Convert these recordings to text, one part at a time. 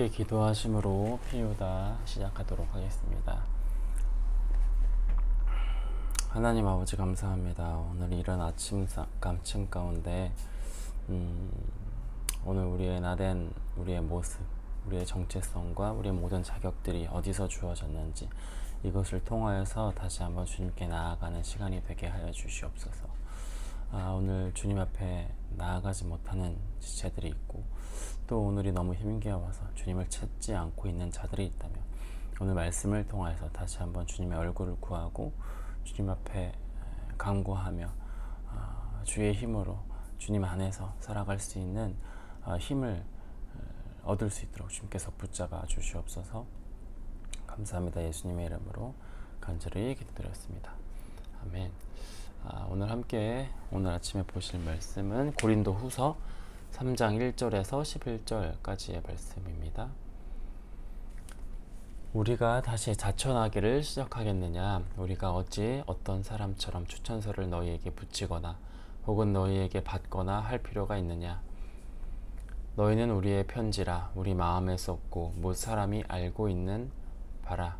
함께 기도하심으로 피우다 시작하도록 하겠습니다. 하나님 아버지 감사합니다. 오늘 이런 아침 깜침 가운데 오늘 우리의 나된 우리의 모습, 우리의 정체성과 우리의 모든 자격들이 어디서 주어졌는지 이것을 통하여서 다시 한번 주님께 나아가는 시간이 되게 하여 주시옵소서. 오늘 주님 앞에 나아가지 못하는 지체들이 있고 또 오늘이 너무 힘겨워서 주님을 찾지 않고 있는 자들이 있다면 오늘 말씀을 통하여서 다시 한번 주님의 얼굴을 구하고 주님 앞에 간구하며 주의 힘으로 주님 안에서 살아갈 수 있는 힘을 얻을 수 있도록 주님께서 붙잡아 주시옵소서. 감사합니다. 예수님의 이름으로 간절히 기도드렸습니다. 아멘. 오늘 함께 오늘 아침에 보실 말씀은 고린도 후서 3장 1절에서 11절까지의 말씀입니다. 우리가 다시 자천하기를 시작하겠느냐? 우리가 어찌 어떤 사람처럼 추천서를 너희에게 붙이거나 혹은 너희에게 받거나 할 필요가 있느냐? 너희는 우리의 편지라 우리 마음에 썼고 못 사람이 알고 있는 바라.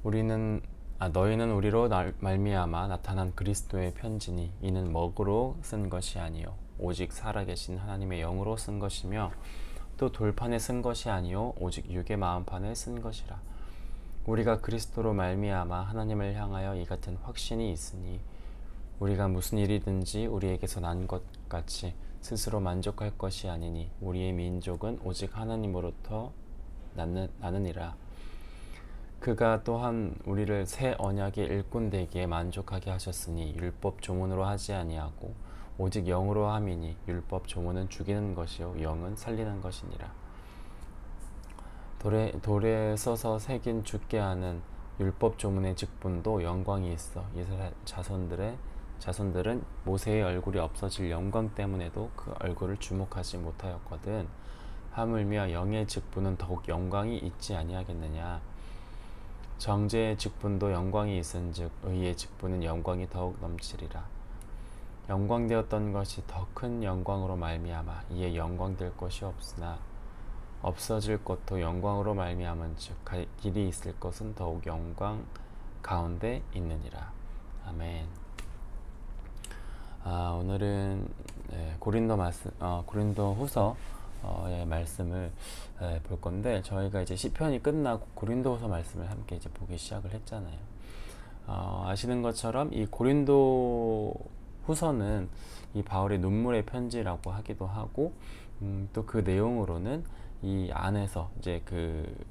너희는 우리로 말미암아 나타난 그리스도의 편지니 이는 먹으로 쓴 것이 아니요 오직 살아계신 하나님의 영으로 쓴 것이며 또 돌판에 쓴 것이 아니요 오직 육의 마음판에 쓴 것이라. 우리가 그리스도로 말미암아 하나님을 향하여 이 같은 확신이 있으니 우리가 무슨 일이든지 우리에게서 난 것 같이 스스로 만족할 것이 아니니 우리의 민족은 오직 하나님으로부터 나느니라. 그가 또한 우리를 새 언약의 일꾼 되기에 만족하게 하셨으니 율법 조문으로 하지 아니하고 오직 영으로 함이니 율법 조문은 죽이는 것이요 영은 살리는 것이니라. 돌에 써서 새긴 죽게 하는 율법 조문의 직분도 영광이 있어 이스라엘 자손들은 모세의 얼굴이 없어질 영광 때문에도 그 얼굴을 주목하지 못하였거든. 하물며 영의 직분은 더욱 영광이 있지 아니하겠느냐? 정죄의 직분도 영광이 있은즉 의의 직분은 영광이 더욱 넘치리라. 영광되었던 것이 더 큰 영광으로 말미암아 이에 영광될 것이 없으나 없어질 것도 영광으로 말미암은즉 길이 있을 것은 더욱 영광 가운데 있느니라. 아멘. 오늘은 고린도 후서 의 말씀을 볼 건데 저희가 이제 시편이 끝나고 고린도후서 말씀을 함께 이제 보기 시작을 했잖아요. 아시는 것처럼 이 고린도 후서는 이 바울의 눈물의 편지라고 하기도 하고 또 그 내용으로는 이 안에서 이제 그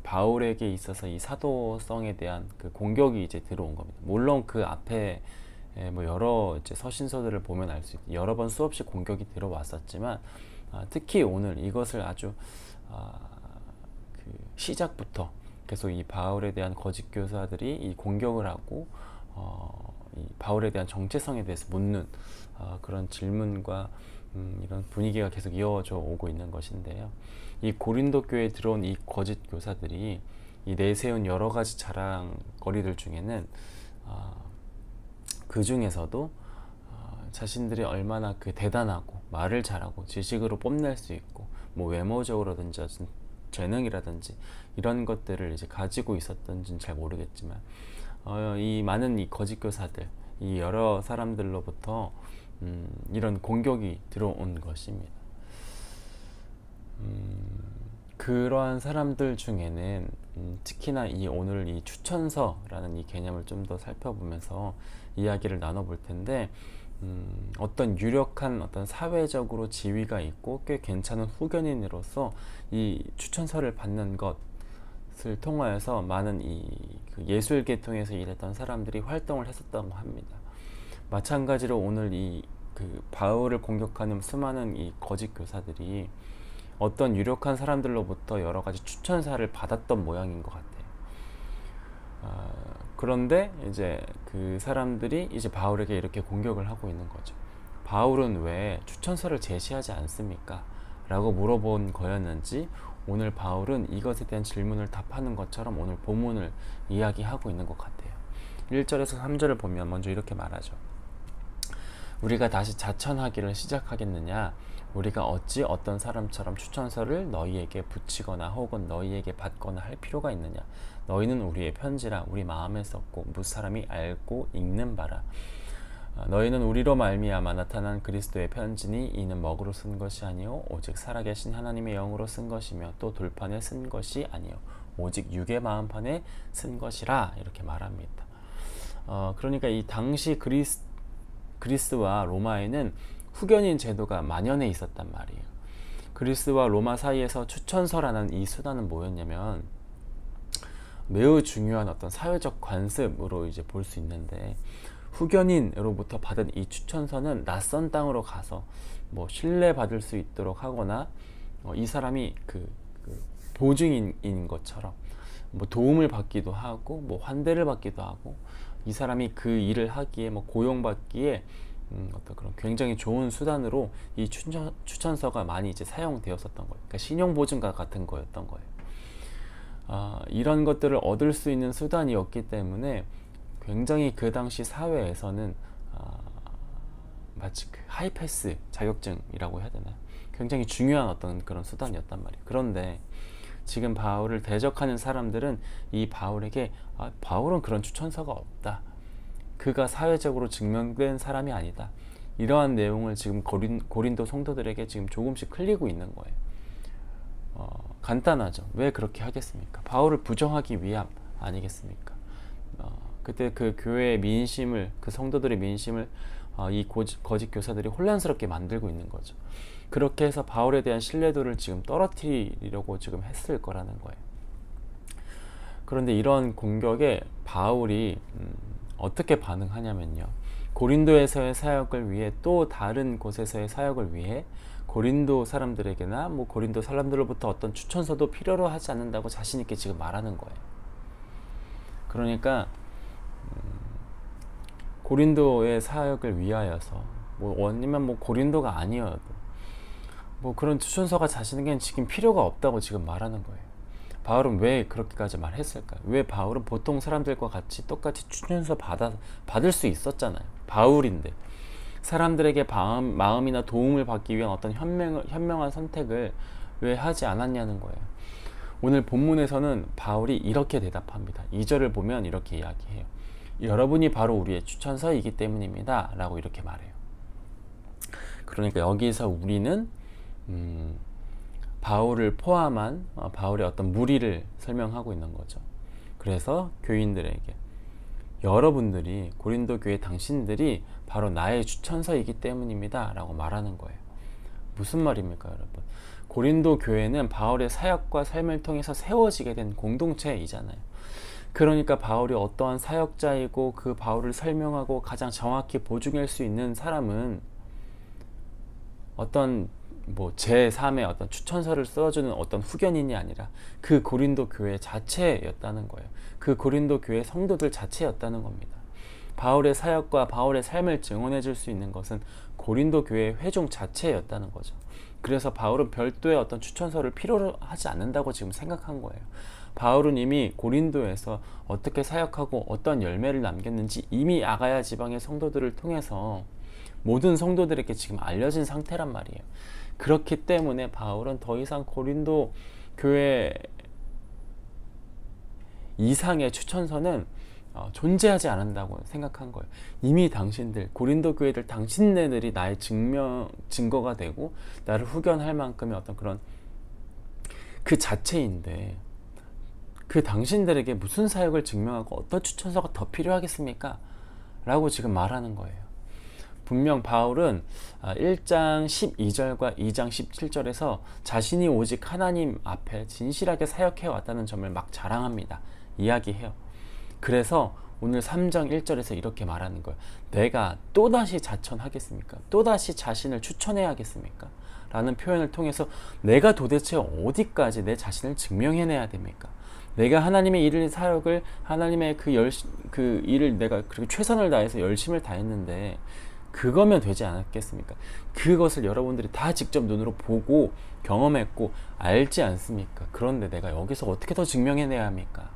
바울에게 있어서 이 사도성에 대한 그 공격이 이제 들어온 겁니다. 물론 그 앞에 뭐 여러 이제 서신서들을 보면 알 수 있고 여러 번 수없이 공격이 들어왔었지만 특히 오늘 이것을 아주 그 시작부터 계속 이 바울에 대한 거짓 교사들이 이 공격을 하고 이 바울에 대한 정체성에 대해서 묻는 그런 질문과 이런 분위기가 계속 이어져 오고 있는 것인데요. 이 고린도 교회에 들어온 이 거짓 교사들이 이 내세운 여러 가지 자랑거리들 중에는 그 중에서도 자신들이 얼마나 그 대단하고 말을 잘하고 지식으로 뽐낼 수 있고 뭐 외모적으로든지 재능이라든지 이런 것들을 이제 가지고 있었던지는 잘 모르겠지만 이 많은 이 거짓 교사들 이 여러 사람들로부터 이런 공격이 들어온 것입니다. 그러한 사람들 중에는 특히나 오늘 이 추천서라는 이 개념을 좀 더 살펴보면서 이야기를 나눠볼 텐데 어떤 유력한 어떤 사회적으로 지위가 있고 꽤 괜찮은 후견인으로서 이 추천서를 받는 것을 통하여서 많은 그 예술 계통에서 일했던 사람들이 활동을 했었다고 합니다. 마찬가지로 오늘 그 바울을 공격하는 수많은 이 거짓 교사들이 어떤 유력한 사람들로부터 여러 가지 추천사를 받았던 모양인 것 같아요. 그런데 이제 그 사람들이 이제 바울에게 이렇게 공격을 하고 있는 거죠. 바울은 왜 추천서를 제시하지 않습니까? 라고 물어본 거였는지 오늘 바울은 이것에 대한 질문을 답하는 것처럼 오늘 본문을 이야기하고 있는 것 같아요. 1절에서 3절을 보면 먼저 이렇게 말하죠. 우리가 다시 자천하기를 시작하겠느냐? 우리가 어찌 어떤 사람처럼 추천서를 너희에게 붙이거나 혹은 너희에게 받거나 할 필요가 있느냐? 너희는 우리의 편지라 우리 마음에 썼고 무사람이 알고 읽는 바라. 너희는 우리로 말미암아 나타난 그리스도의 편지니 이는 먹으로 쓴 것이 아니요 오직 살아계신 하나님의 영으로 쓴 것이며 또 돌판에 쓴 것이 아니요 오직 육의 마음판에 쓴 것이라 이렇게 말합니다. 그러니까 이 당시 그리스와 로마에는 후견인 제도가 만연해 있었단 말이에요. 그리스와 로마 사이에서 추천서라는 이 수단은 뭐였냐면 매우 중요한 어떤 사회적 관습으로 이제 볼 수 있는데, 후견인으로부터 받은 이 추천서는 낯선 땅으로 가서 뭐 신뢰받을 수 있도록 하거나 이 사람이 그 보증인 것처럼 뭐 도움을 받기도 하고 뭐 환대를 받기도 하고 이 사람이 그 일을 하기에 뭐 고용받기에 어떤 그런 굉장히 좋은 수단으로 이 추천서가 많이 이제 사용되었었던 거예요. 그러니까 신용보증과 같은 거였던 거예요. 이런 것들을 얻을 수 있는 수단이었기 때문에 굉장히 그 당시 사회에서는 마치 그 하이패스 자격증이라고 해야 되나요? 굉장히 중요한 어떤 그런 수단이었단 말이에요. 그런데 지금 바울을 대적하는 사람들은 이 바울에게 바울은 그런 추천서가 없다. 그가 사회적으로 증명된 사람이 아니다. 이러한 내용을 지금 고린도 성도들에게 지금 조금씩 흘리고 있는 거예요. 간단하죠. 왜 그렇게 하겠습니까? 바울을 부정하기 위함 아니겠습니까? 그때 그 교회의 민심을, 그 성도들의 민심을 이 거짓 교사들이 혼란스럽게 만들고 있는 거죠. 그렇게 해서 바울에 대한 신뢰도를 지금 떨어뜨리려고 지금 했을 거라는 거예요. 그런데 이런 공격에 바울이 어떻게 반응하냐면요. 고린도에서의 사역을 위해 또 다른 곳에서의 사역을 위해 고린도 사람들에게나 뭐 고린도 사람들로부터 어떤 추천서도 필요로 하지 않는다고 자신 있게 지금 말하는 거예요. 그러니까 고린도의 사역을 위하여서 아니면 뭐 고린도가 아니어도 뭐 그런 추천서가 자신에게는 지금 필요가 없다고 지금 말하는 거예요. 바울은 왜 그렇게까지 말했을까요? 왜 바울은 보통 사람들과 같이 똑같이 추천서 받을 수 있었잖아요. 바울인데 사람들에게 마음이나 도움을 받기 위한 어떤 현명한 선택을 왜 하지 않았냐는 거예요. 오늘 본문에서는 바울이 이렇게 대답합니다. 2절을 보면 이렇게 이야기해요. 여러분이 바로 우리의 추천서이기 때문입니다 라고 이렇게 말해요. 그러니까 여기서 우리는 바울을 포함한 바울의 어떤 무리를 설명하고 있는 거죠. 그래서 교인들에게 여러분들이, 고린도 교회 당신들이 바로 나의 추천서이기 때문입니다 라고 말하는 거예요. 무슨 말입니까, 여러분? 고린도 교회는 바울의 사역과 삶을 통해서 세워지게 된 공동체이잖아요. 그러니까 바울이 어떠한 사역자이고 그 바울을 설명하고 가장 정확히 보증할 수 있는 사람은 어떤 뭐 제3의 어떤 추천서를 써주는 어떤 후견인이 아니라 그 고린도 교회 자체였다는 거예요. 그 고린도 교회 성도들 자체였다는 겁니다. 바울의 사역과 바울의 삶을 증언해 줄 수 있는 것은 고린도 교회 회중 자체였다는 거죠. 그래서 바울은 별도의 어떤 추천서를 필요로 하지 않는다고 지금 생각한 거예요. 바울은 이미 고린도에서 어떻게 사역하고 어떤 열매를 남겼는지 이미 아가야 지방의 성도들을 통해서 모든 성도들에게 지금 알려진 상태란 말이에요. 그렇기 때문에 바울은 더 이상 고린도 교회 이상의 추천서는 존재하지 않는다고 생각한 거예요. 이미 당신들, 고린도 교회들 당신네들이 나의 증거가 되고 나를 후견할 만큼의 어떤 그런 그 자체인데 그 당신들에게 무슨 사역을 증명하고 어떤 추천서가 더 필요하겠습니까? 라고 지금 말하는 거예요. 분명 바울은 1장 12절과 2장 17절에서 자신이 오직 하나님 앞에 진실하게 사역해 왔다는 점을 막 자랑합니다. 이야기해요. 그래서 오늘 3장 1절에서 이렇게 말하는 거예요. 내가 또다시 자천하겠습니까? 또다시 자신을 추천해야겠습니까? 라는 표현을 통해서 내가 도대체 어디까지 내 자신을 증명해내야 됩니까? 내가 하나님의 일을 사역을 하나님의 그 일을 내가 그렇게 최선을 다해서 열심을 다했는데 그거면 되지 않았겠습니까? 그것을 여러분들이 다 직접 눈으로 보고 경험했고 알지 않습니까? 그런데 내가 여기서 어떻게 더 증명해내야 합니까?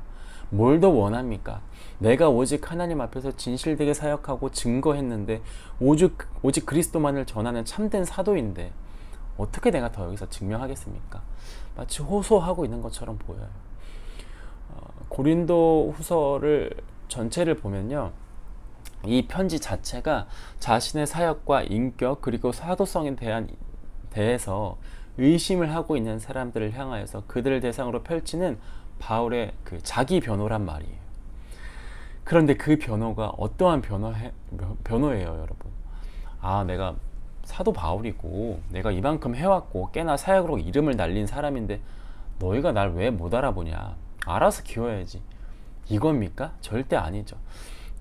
뭘 더 원합니까? 내가 오직 하나님 앞에서 진실되게 사역하고 증거했는데 오직 그리스도만을 전하는 참된 사도인데 어떻게 내가 더 여기서 증명하겠습니까? 마치 호소하고 있는 것처럼 보여요. 고린도 후서를 전체를 보면요, 이 편지 자체가 자신의 사역과 인격 그리고 사도성에 대해서 의심을 하고 있는 사람들을 향하여서 그들을 대상으로 펼치는 바울의 그 자기 변호란 말이에요. 그런데 그 변호가 어떠한 변호예요, 여러분? 내가 사도 바울이고 내가 이만큼 해왔고 꽤나 사역으로 이름을 날린 사람인데 너희가 날 왜 못 알아보냐? 알아서 키워야지. 이겁니까? 절대 아니죠.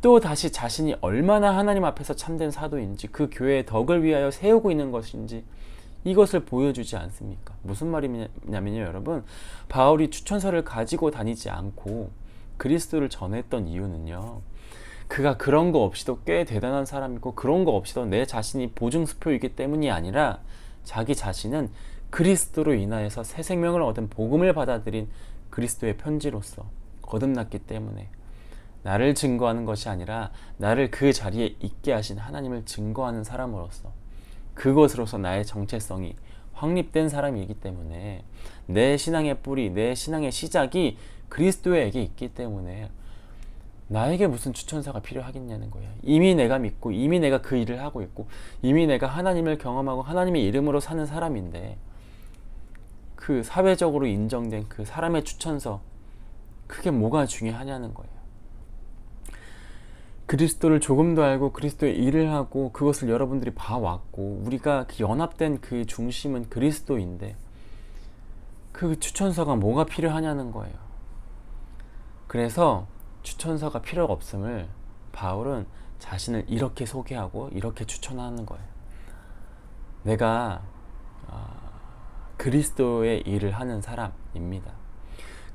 또 다시 자신이 얼마나 하나님 앞에서 참된 사도인지, 그 교회의 덕을 위하여 세우고 있는 것인지 이것을 보여주지 않습니까? 무슨 말이냐면요, 여러분, 바울이 추천서를 가지고 다니지 않고 그리스도를 전했던 이유는요, 그가 그런 거 없이도 꽤 대단한 사람이고 그런 거 없이도 내 자신이 보증수표이기 때문이 아니라 자기 자신은 그리스도로 인하여서 새 생명을 얻은 복음을 받아들인 그리스도의 편지로서 거듭났기 때문에 나를 증거하는 것이 아니라 나를 그 자리에 있게 하신 하나님을 증거하는 사람으로서, 그것으로서 나의 정체성이 확립된 사람이기 때문에 내 신앙의 뿌리, 내 신앙의 시작이 그리스도에게 있기 때문에 나에게 무슨 추천사가 필요하겠냐는 거예요. 이미 내가 믿고 이미 내가 그 일을 하고 있고 이미 내가 하나님을 경험하고 하나님의 이름으로 사는 사람인데, 그 사회적으로 인정된 그 사람의 추천서, 그게 뭐가 중요하냐는 거예요. 그리스도를 조금 더 알고 그리스도의 일을 하고 그것을 여러분들이 봐왔고 우리가 그 연합된 그 중심은 그리스도인데 그 추천서가 뭐가 필요하냐는 거예요. 그래서 추천서가 필요 없음을 바울은 자신을 이렇게 소개하고 이렇게 추천하는 거예요. 내가 그리스도의 일을 하는 사람입니다.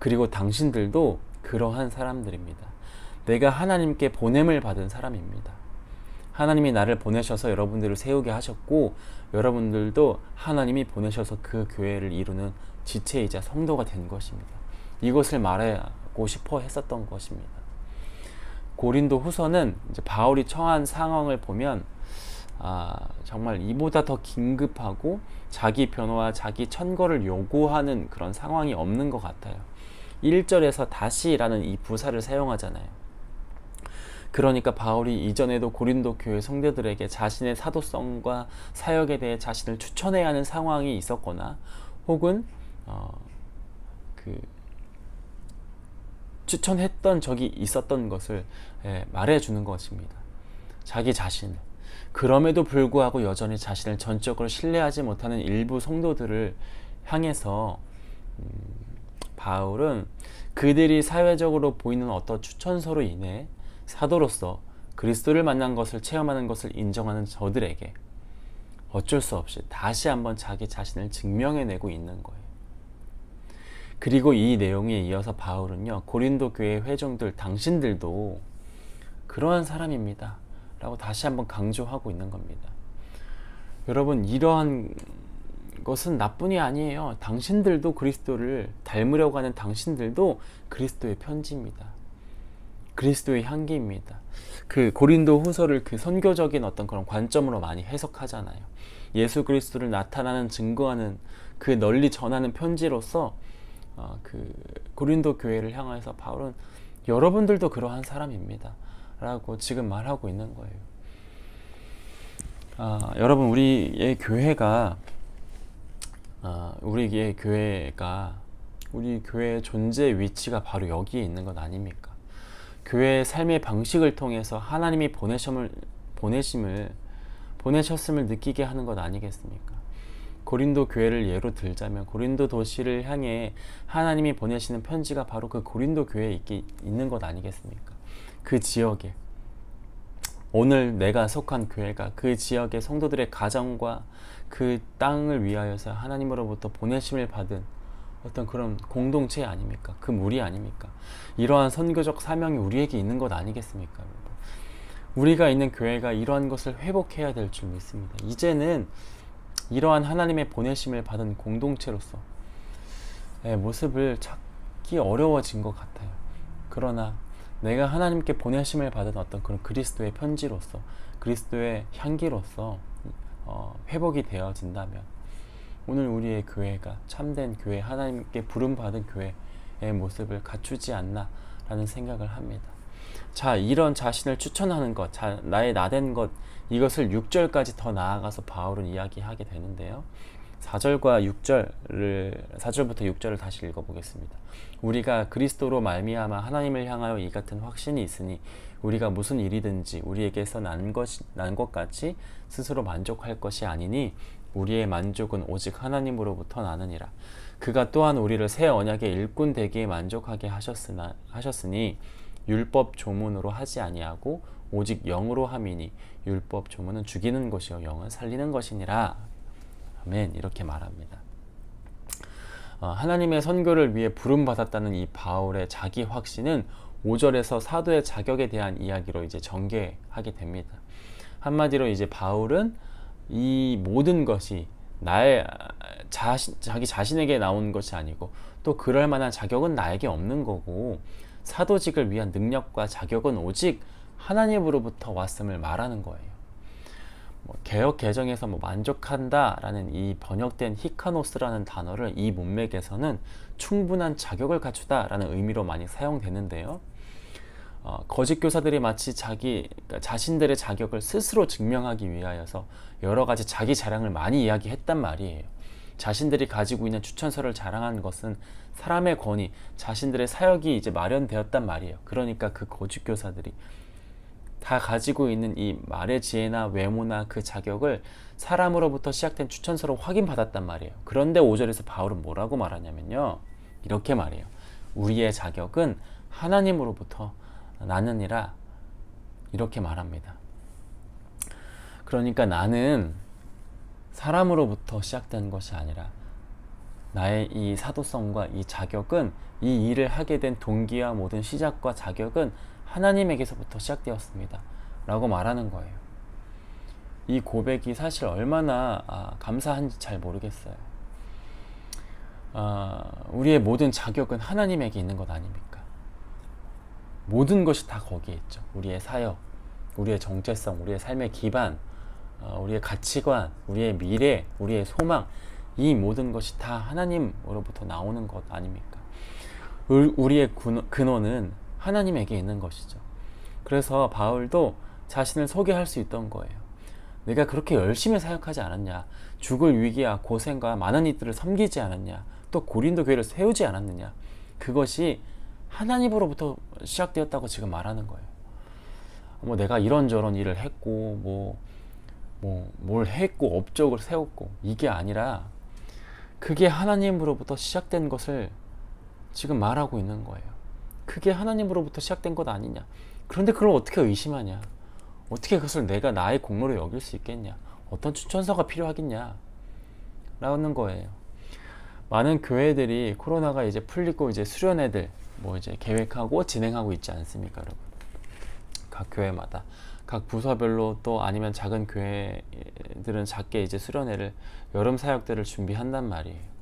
그리고 당신들도 그러한 사람들입니다. 내가 하나님께 보냄을 받은 사람입니다. 하나님이 나를 보내셔서 여러분들을 세우게 하셨고 여러분들도 하나님이 보내셔서 그 교회를 이루는 지체이자 성도가 된 것입니다. 이것을 말하고 싶어 했었던 것입니다. 고린도 후서는 이제 바울이 처한 상황을 보면 정말 이보다 더 긴급하고 자기 변호와 자기 천거를 요구하는 그런 상황이 없는 것 같아요. 1절에서 다시라는 이 부사를 사용하잖아요. 그러니까 바울이 이전에도 고린도 교회 성도들에게 자신의 사도성과 사역에 대해 자신을 추천해야 하는 상황이 있었거나 혹은 추천했던 적이 있었던 것을 말해주는 것입니다. 자기 자신을. 그럼에도 불구하고 여전히 자신을 전적으로 신뢰하지 못하는 일부 성도들을 향해서 바울은 그들이 사회적으로 보이는 어떤 추천서로 인해 사도로서 그리스도를 만난 것을 체험하는 것을 인정하는 저들에게 어쩔 수 없이 다시 한번 자기 자신을 증명해내고 있는 거예요. 그리고 이 내용에 이어서 바울은요, 고린도 교회 회중들, 당신들도 그러한 사람입니다 라고 다시 한번 강조하고 있는 겁니다. 여러분, 이러한 것은 나뿐이 아니에요. 당신들도 그리스도를 닮으려고 하는 당신들도 그리스도의 편지입니다. 그리스도의 향기입니다. 그 고린도 후서를 그 선교적인 어떤 그런 관점으로 많이 해석하잖아요. 예수 그리스도를 나타나는, 증거하는, 그 널리 전하는 편지로서 그 고린도 교회를 향해서 바울은 여러분들도 그러한 사람입니다 라고 지금 말하고 있는 거예요. 여러분, 우리의 교회가 우리 교회의 존재 위치가 바로 여기에 있는 것 아닙니까? 교회의 삶의 방식을 통해서 하나님이 보내셨음을 느끼게 하는 것 아니겠습니까? 고린도 교회를 예로 들자면 고린도 도시를 향해 하나님이 보내시는 편지가 바로 그 고린도 교회에 있는 것 아니겠습니까? 그 지역에, 오늘 내가 속한 교회가 그 지역의 성도들의 가정과 그 땅을 위하여서 하나님으로부터 보내심을 받은 어떤 그런 공동체 아닙니까? 그 무리 아닙니까? 이러한 선교적 사명이 우리에게 있는 것 아니겠습니까? 우리가 있는 교회가 이러한 것을 회복해야 될 줄 믿습니다. 이제는 이러한 하나님의 보내심을 받은 공동체로서 모습을 찾기 어려워진 것 같아요. 그러나 내가 하나님께 보내심을 받은 어떤 그런 그리스도의 편지로서, 그리스도의 향기로서 회복이 되어진다면 오늘 우리의 교회가 참된 교회, 하나님께 부름받은 교회의 모습을 갖추지 않나 라는 생각을 합니다. 자, 이런 자신을 추천하는 것, 나의 나된 것, 이것을 6절까지 더 나아가서 바울은 이야기하게 되는데요. 4절부터 6절을 다시 읽어보겠습니다. 우리가 그리스도로 말미암아 하나님을 향하여 이 같은 확신이 있으니 우리가 무슨 일이든지 우리에게서 난 것 같이 스스로 만족할 것이 아니니 우리의 만족은 오직 하나님으로부터 나느니라. 그가 또한 우리를 새 언약의 일꾼 되기에 만족하게 하셨으니 율법 조문으로 하지 아니하고 오직 영으로 함이니 율법 조문은 죽이는 것이요 영은 살리는 것이니라. 아멘. 이렇게 말합니다. 하나님의 선교를 위해 부름받았다는 이 바울의 자기 확신은 5절에서 사도의 자격에 대한 이야기로 이제 전개하게 됩니다. 한마디로 이제 바울은 이 모든 것이 자기 자신에게 나온 것이 아니고 또 그럴 만한 자격은 나에게 없는 거고 사도직을 위한 능력과 자격은 오직 하나님으로부터 왔음을 말하는 거예요. 개역 개정에서 만족한다라는 이 번역된 히카노스라는 단어를 이 문맥에서는 충분한 자격을 갖추다라는 의미로 많이 사용되는데요. 거짓 교사들이 마치 자신들의 자격을 스스로 증명하기 위하여서 여러 가지 자기 자랑을 많이 이야기했단 말이에요. 자신들이 가지고 있는 추천서를 자랑한 것은 사람의 권위, 자신들의 사역이 이제 마련되었단 말이에요. 그러니까 그 거짓 교사들이 다 가지고 있는 이 말의 지혜나 외모나 그 자격을 사람으로부터 시작된 추천서로 확인받았단 말이에요. 그런데 5절에서 바울은 뭐라고 말하냐면요. 이렇게 말해요. 우리의 자격은 하나님으로부터 나느니라. 이렇게 말합니다. 그러니까 나는 사람으로부터 시작된 것이 아니라 나의 이 사도성과 이 자격은, 이 일을 하게 된 동기와 모든 시작과 자격은 하나님에게서부터 시작되었습니다 라고 말하는 거예요. 이 고백이 사실 얼마나 감사한지 잘 모르겠어요. 우리의 모든 자격은 하나님에게 있는 것 아닙니까? 모든 것이 다 거기에 있죠. 우리의 사역, 우리의 정체성, 우리의 삶의 기반, 우리의 가치관, 우리의 미래, 우리의 소망, 이 모든 것이 다 하나님으로부터 나오는 것 아닙니까? 우리의 근원은 하나님에게 있는 것이죠. 그래서 바울도 자신을 소개할 수 있던 거예요. 내가 그렇게 열심히 사역하지 않았냐? 죽을 위기와 고생과 많은 이들을 섬기지 않았냐? 또 고린도 교회를 세우지 않았느냐? 그것이 하나님으로부터 시작되었다고 지금 말하는 거예요. 내가 이런저런 일을 했고 뭘 했고 업적을 세웠고 이게 아니라 그게 하나님으로부터 시작된 것을 지금 말하고 있는 거예요. 그게 하나님으로부터 시작된 것 아니냐? 그런데 그걸 어떻게 의심하냐? 어떻게 그것을 내가 나의 공로로 여길 수 있겠냐? 어떤 추천서가 필요하겠냐? 라는 거예요. 많은 교회들이 코로나가 이제 풀리고 이제 수련회들 이제 계획하고 진행하고 있지 않습니까, 여러분? 각 교회마다 각 부서별로 또 아니면 작은 교회들은 작게 이제 수련회를, 여름 사역들을 준비한단 말이에요.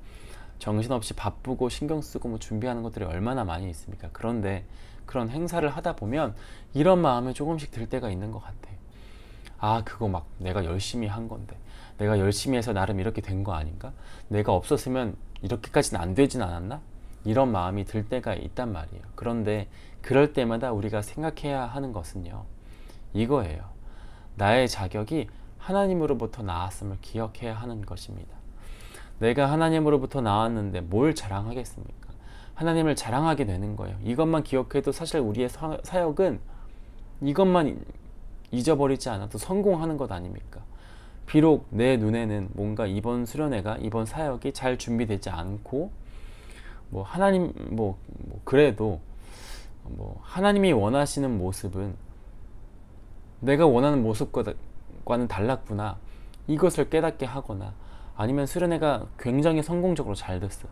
정신없이 바쁘고 신경 쓰고 준비하는 것들이 얼마나 많이 있습니까? 그런데 그런 행사를 하다 보면 이런 마음이 조금씩 들 때가 있는 것 같아요. 그거 내가 열심히 한 건데, 내가 열심히 해서 나름 이렇게 된 거 아닌가? 내가 없었으면 이렇게까지는 안 되진 않았나? 이런 마음이 들 때가 있단 말이에요. 그런데 그럴 때마다 우리가 생각해야 하는 것은요, 이거예요. 나의 자격이 하나님으로부터 나왔음을 기억해야 하는 것입니다. 내가 하나님으로부터 나왔는데 뭘 자랑하겠습니까? 하나님을 자랑하게 되는 거예요. 이것만 기억해도 사실 우리의 사역은 이것만 잊어버리지 않아도 성공하는 것 아닙니까? 비록 내 눈에는 뭔가 이번 수련회가, 이번 사역이 잘 준비되지 않고 그래도 하나님이 원하시는 모습은 내가 원하는 모습과는 달랐구나, 이것을 깨닫게 하거나, 아니면 수련회가 굉장히 성공적으로 잘 됐어,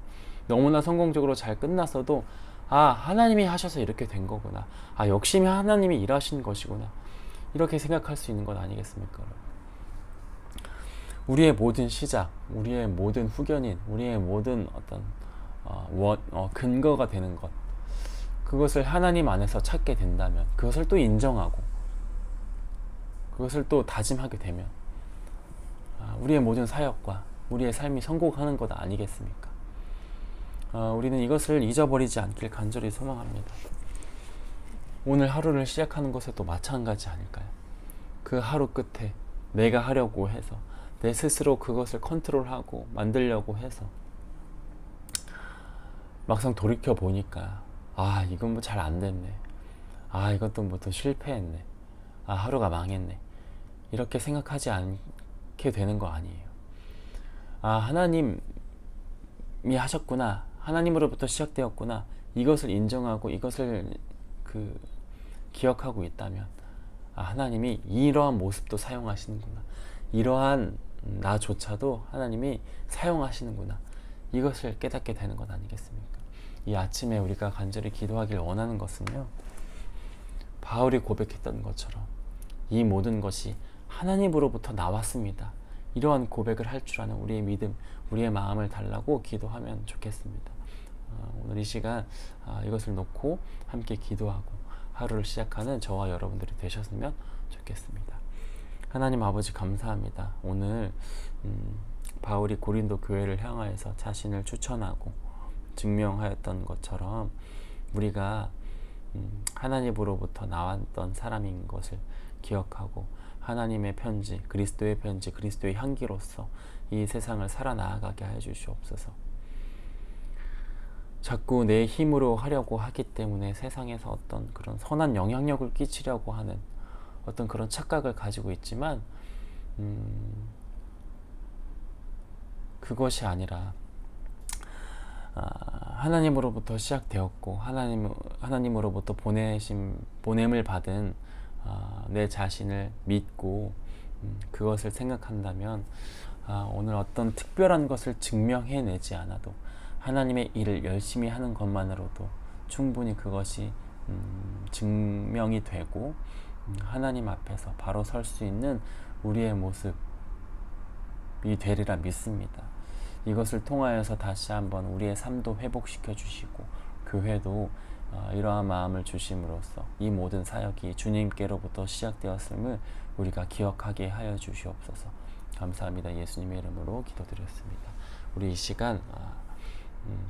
너무나 성공적으로 잘 끝났어도 하나님이 하셔서 이렇게 된 거구나, 역시 하나님이 일하신 것이구나, 이렇게 생각할 수 있는 것 아니겠습니까? 우리의 모든 시작, 우리의 모든 후견인, 우리의 모든 어떤 근거가 되는 것, 그것을 하나님 안에서 찾게 된다면, 그것을 또 인정하고 그것을 또 다짐하게 되면 우리의 모든 사역과 우리의 삶이 성공하는 것 아니겠습니까? 우리는 이것을 잊어버리지 않길 간절히 소망합니다. 오늘 하루를 시작하는 것에도 마찬가지 아닐까요? 그 하루 끝에 내가 하려고 해서 내 스스로 그것을 컨트롤하고 만들려고 해서 막상 돌이켜 보니까 이건 뭐 잘 안 됐네, 이것도 뭐 또 실패했네, 하루가 망했네, 이렇게 생각하지 않게 되는 거 아니에요. 하나님이 하셨구나, 하나님으로부터 시작되었구나, 이것을 인정하고 이것을 기억하고 있다면 하나님이 이러한 모습도 사용하시는구나, 이러한 나조차도 하나님이 사용하시는구나, 이것을 깨닫게 되는 것 아니겠습니까? 이 아침에 우리가 간절히 기도하길 원하는 것은요, 바울이 고백했던 것처럼 이 모든 것이 하나님으로부터 나왔습니다, 이러한 고백을 할 줄 아는 우리의 믿음, 우리의 마음을 달라고 기도하면 좋겠습니다. 오늘 이 시간 이것을 놓고 함께 기도하고 하루를 시작하는 저와 여러분들이 되셨으면 좋겠습니다. 하나님 아버지, 감사합니다. 오늘 바울이 고린도 교회를 향하여서 자신을 추천하고 증명하였던 것처럼 우리가 하나님으로부터 나왔던 사람인 것을 기억하고 하나님의 편지, 그리스도의 편지, 그리스도의 향기로서 이 세상을 살아나가게 해 주시옵소서. 자꾸 내 힘으로 하려고 하기 때문에 세상에서 어떤 그런 선한 영향력을 끼치려고 하는 어떤 그런 착각을 가지고 있지만 그것이 아니라 하나님으로부터 시작되었고 하나님으로부터 보냄을 받은 내 자신을 믿고 그것을 생각한다면 오늘 어떤 특별한 것을 증명해내지 않아도 하나님의 일을 열심히 하는 것만으로도 충분히 그것이 증명이 되고 하나님 앞에서 바로 설 수 있는 우리의 모습이 되리라 믿습니다. 이것을 통하여서 다시 한번 우리의 삶도 회복시켜 주시고 교회도 이러한 마음을 주심으로써 이 모든 사역이 주님께로부터 시작되었음을 우리가 기억하게 하여 주시옵소서. 감사합니다. 예수님의 이름으로 기도드렸습니다. 우리 이 시간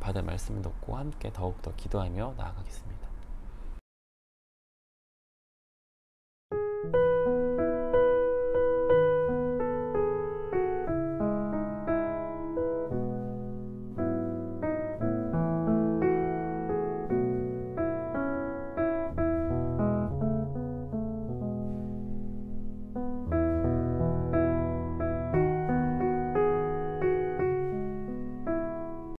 받을 말씀을 놓고 함께 더욱더 기도하며 나아가겠습니다.